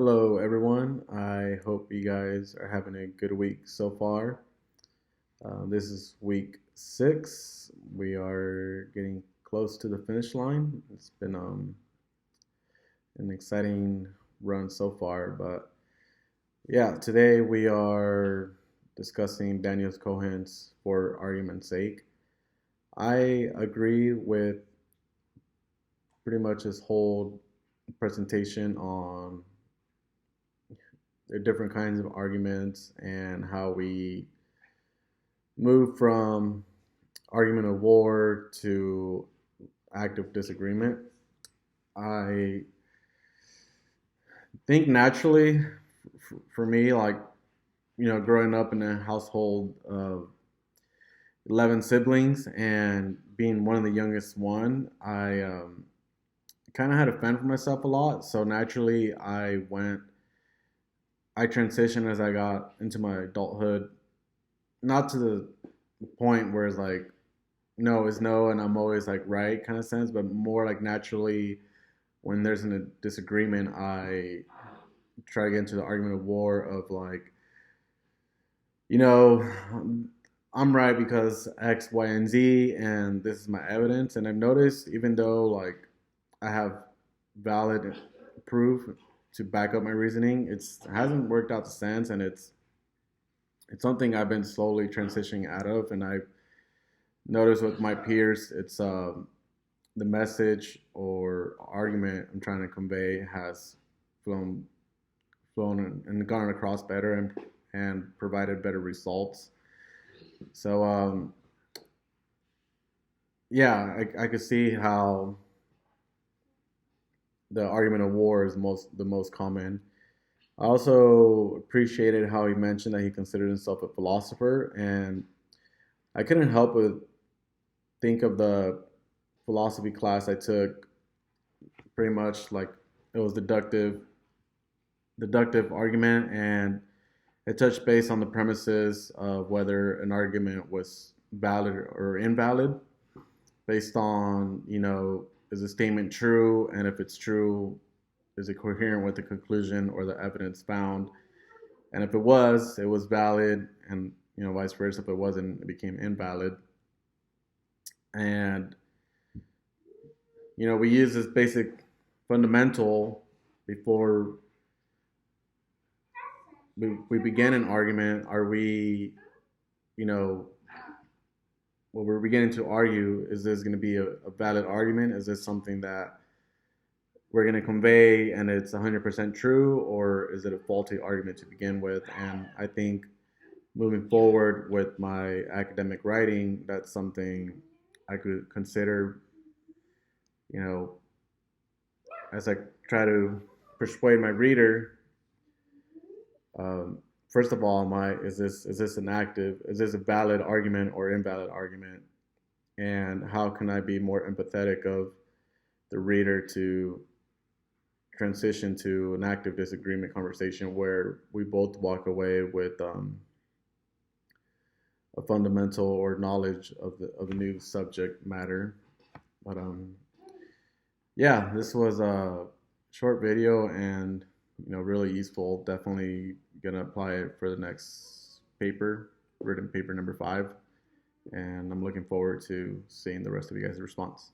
Hello, everyone. I hope you guys are having a good week so far. This is week 6. We are getting close to the finish line. It's been an exciting run so far, but yeah, today we are discussing Daniel Cohen's For Argument's Sake. I agree with pretty much his whole presentation on the different kinds of arguments and how we move from argument of war to active disagreement. I think naturally, for me, like, growing up in a household of 11 siblings and being one of the youngest one, I kind of had to fend for myself a lot. So naturally, I transitioned as I got into my adulthood, not to the point where it's like no is no and I'm always like right kind of sense, but more like naturally when there's a disagreement, I try to get into the argument of war of like, you know, I'm right because X, Y, and Z, and this is my evidence. And I've noticed even though like I have valid proof to back up my reasoning, it hasn't worked out the sense, and it's something I've been slowly transitioning out of, and I've noticed with my peers, it's the message or argument I'm trying to convey has flown, flown and gone across better and provided better results. So yeah, I could see how the argument of war is the most common. I also appreciated how he mentioned that he considered himself a philosopher, and I couldn't help but think of the philosophy class I took. Pretty much like it was deductive argument, and it touched base on the premises of whether an argument was valid or invalid based on, is a statement true, and if it's true, is it coherent with the conclusion or the evidence found, and if it was valid, and vice versa. If it wasn't, it became invalid. And we use this basic fundamental before we begin an argument. Are we, you know, what we're beginning to argue, is this going to be a valid argument? Is this something that we're going to convey and it's 100% true, or is it a faulty argument to begin with? And I think moving forward with my academic writing, that's something I could consider, you know, as I try to persuade my reader. First of all, is this a valid argument or invalid argument, and how can I be more empathetic of the reader to transition to an active disagreement conversation where we both walk away with a fundamental or knowledge of the new subject matter. But yeah, this was a short video and really useful. Definitely gonna apply it for the next paper, written paper number 5, and I'm looking forward to seeing the rest of you guys' response.